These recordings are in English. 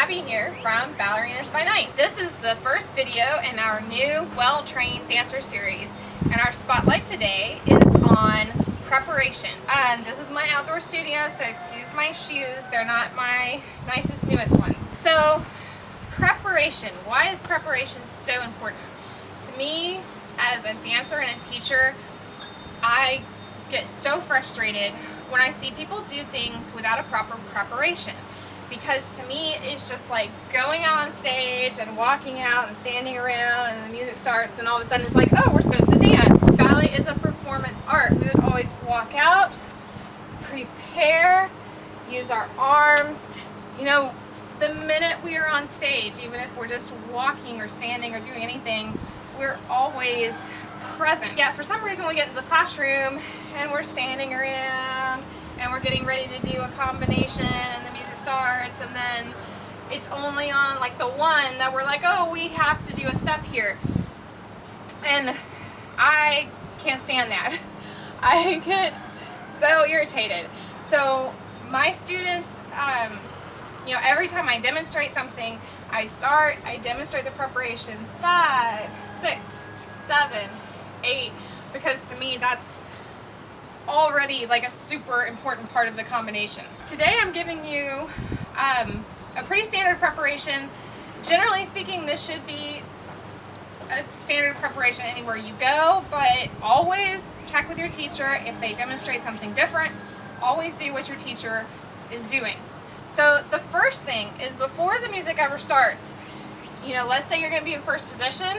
Abby here from Ballerinas by Night. This is the first video in our new well-trained dancer series, and our spotlight today is on preparation. This is my outdoor studio, so excuse my shoes, they're not my nicest, newest ones. So preparation, why is preparation so important? To me, as a dancer and a teacher, I get so frustrated when I see people do things without a proper preparation. Because to me, it's just like going out on stage and walking out and standing around and the music starts, and all of a sudden it's like, oh, we're supposed to dance. Ballet is a performance art. We would always walk out, prepare, use our arms. You know, the minute we are on stage, even if we're just walking or standing or doing anything, we're always present. Yeah, for some reason we get into the classroom and we're standing around and we're getting ready to do a combination and the music starts, and then it's only on like the one that we're like, oh, we have to do a step here. And I can't stand that. I get so irritated. So my students, you know, every time I demonstrate something, I demonstrate the preparation 5, 6, 7, 8, because to me that's already like a super important part of the combination. Today I'm giving you a pretty standard preparation. Generally speaking, this should be a standard preparation anywhere you go, but always check with your teacher. If they demonstrate something different, always do what your teacher is doing. So the first thing is, before the music ever starts, you know, let's say you're going to be in first position,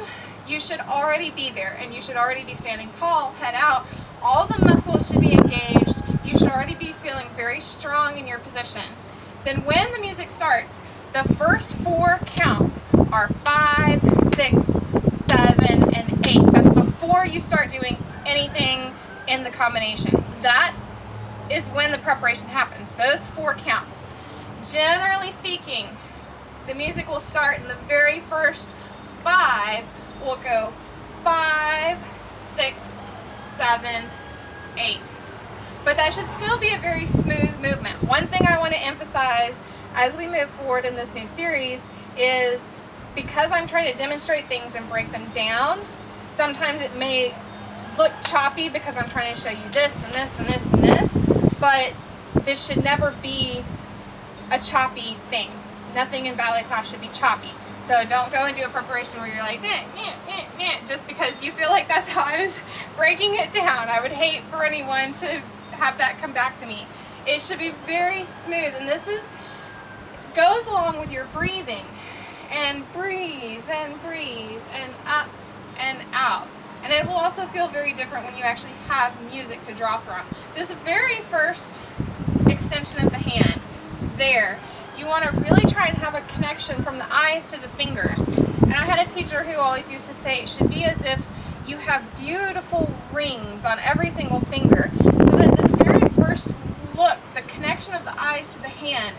you should already be there and you should already be standing tall, head out. All the muscles should be engaged. You should already be feeling very strong in your position. Then when the music starts, the first 4 counts are 5, 6, 7, and 8. That's before you start doing anything in the combination. That is when the preparation happens, those 4 counts. Generally speaking, the music will start and the very first 5 will go 5, 6, 7, 8. But that should still be a very smooth movement. One thing I want to emphasize as we move forward in this new series is, because I'm trying to demonstrate things and break them down, sometimes it may look choppy because I'm trying to show you this and this and this and this, but this should never be a choppy thing. Nothing in ballet class should be choppy. So don't go and do a preparation where you're like, just because you feel like that's how I was breaking it down. I would hate for anyone to have that come back to me. It should be very smooth, and this goes along with your breathing. And breathe and up and out. And it will also feel very different when you actually have music to draw from. This very first extension of the hand, there, you want to really try and have a connection from the eyes to the fingers. And I had a teacher who always used to say it should be as if you have beautiful rings on every single finger, so that this very first look, the connection of the eyes to the hand,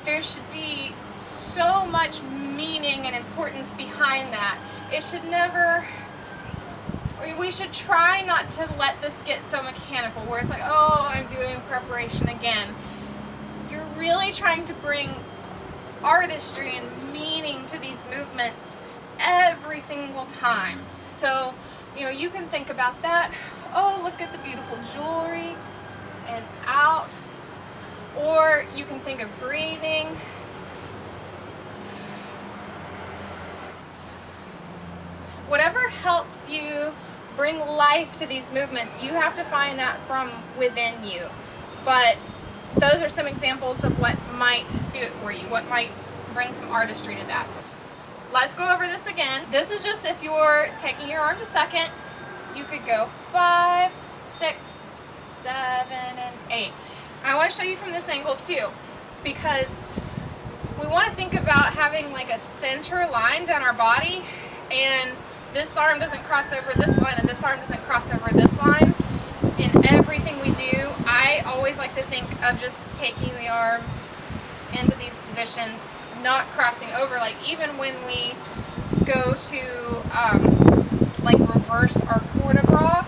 there should be so much meaning and importance behind that. It should never, we should try not to let this get so mechanical where it's like, oh, I'm doing preparation again. You're really trying to bring artistry and meaning to these movements every single time. So, you know, you can think about that. Oh, look at the beautiful jewelry, and out. Or you can think of breathing. Whatever helps you bring life to these movements, you have to find that from within you. But those are some examples of what might do it for you, what might bring some artistry to that. Let's go over this again. This is just if you're taking your arm a second, you could go 5, 6, 7, and 8. I want to show you from this angle too, because we want to think about having like a center line down our body, and this arm doesn't cross over this line and this arm doesn't cross over this line. In everything we do, I always like to think of just taking the arms into these positions, not crossing over. Like even when we go to like reverse our port de bras,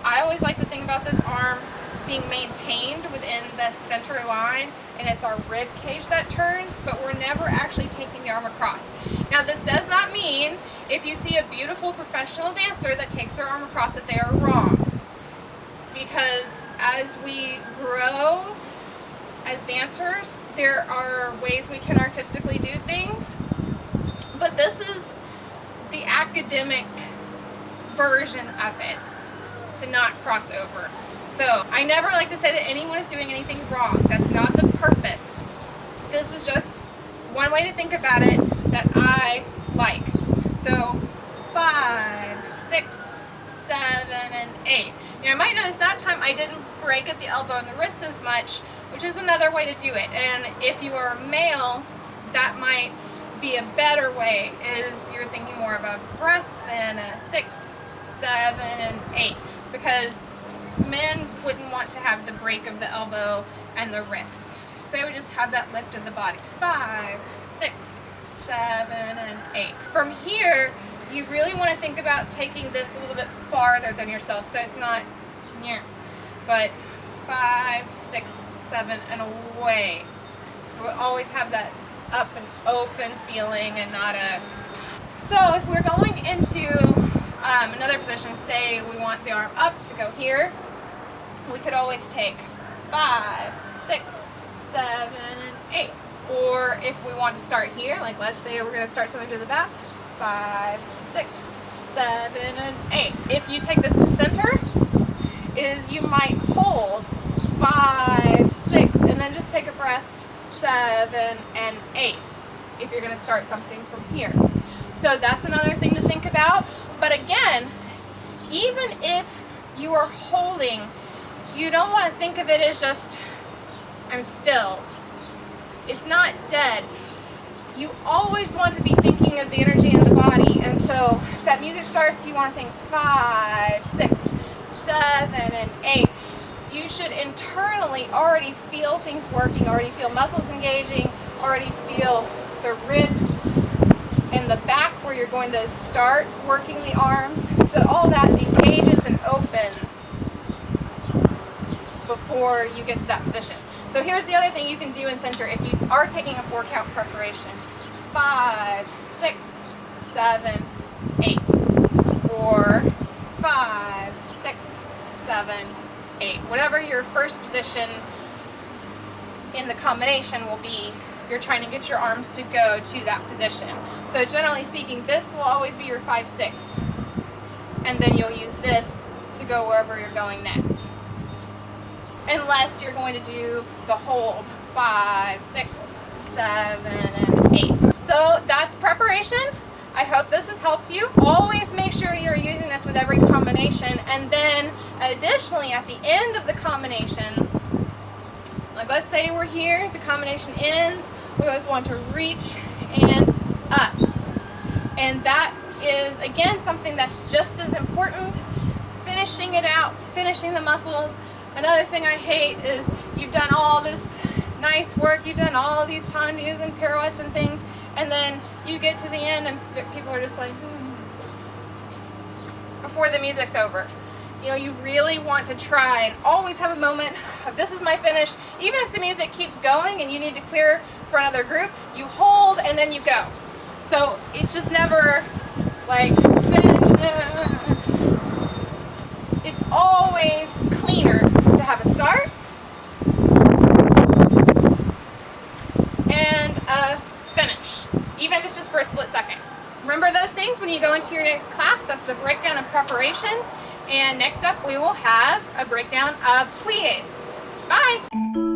I always like to think about this arm being maintained within the center line, and it's our rib cage that turns, but we're never actually taking the arm across. Now this does not mean if you see a beautiful professional dancer that takes their arm across that they are wrong, because as we grow as dancers, there are ways we can artistically do things, but this is the academic version of it, to not cross over. So I never like to say that anyone is doing anything wrong. That's not the purpose. This is just one way to think about it that I like. So 5, 6, 7, and 8. Now you might notice that time I didn't break at the elbow and the wrist as much, which is another way to do it. And if you are a male, that might be a better way, is you're thinking more about breath than a 6, 7, and 8, because men wouldn't want to have the break of the elbow and the wrist. They would just have that lift of the body. 5, 6, 7, and 8. From here, you really want to think about taking this a little bit farther than yourself, so it's not here, but 5, 6, 7, and away. So we always have that up and open feeling and not a... So if we're going into another position, say we want the arm up to go here, we could always take 5, 6, 7, and 8. Or if we want to start here, like let's say we're going to start something to the back, 5, 6, 7, and 8. If you take this to center, is you might hold 5, 6, and then just take a breath, 7, and 8, if you're going to start something from here. So that's another thing to think about. But again, even if you are holding, you don't want to think of it as just, I'm still. It's not dead. You always want to be thinking of the energy in the body. And so if that music starts, you want to think 5, 6, 7, and 8. You should internally already feel things working, already feel muscles engaging, already feel the ribs and the back where you're going to start working the arms, so that all that engages and opens before you get to that position. So here's the other thing you can do in center if you are taking a 4-count preparation. 5, 6, 7, 8. Or 5, 6, 7, 8. Whatever your first position in the combination will be, you're trying to get your arms to go to that position. So generally speaking, this will always be your 5, 6. And then you'll use this to go wherever you're going next. Unless you're going to do the hold, 5, 6, 7, and 8. So that's preparation. I hope this has helped you. Always make sure you're using this with every combination. And then additionally, at the end of the combination, like let's say we're here, the combination ends, we always want to reach and up. And that is, again, something that's just as important. Finishing it out, finishing the muscles. Another thing I hate is you've done all this nice work, you've done all these tendus and pirouettes and things, and then you get to the end and people are just like, before the music's over. You know, you really want to try and always have a moment of this is my finish. Even if the music keeps going and you need to clear for another group, you hold and then you go. So it's just never like finish. It's always cleaner to have a start and a finish, even if it's just for a split second. Remember those things when you go into your next class. That's the breakdown of preparation. And next up we will have a breakdown of plies. Bye!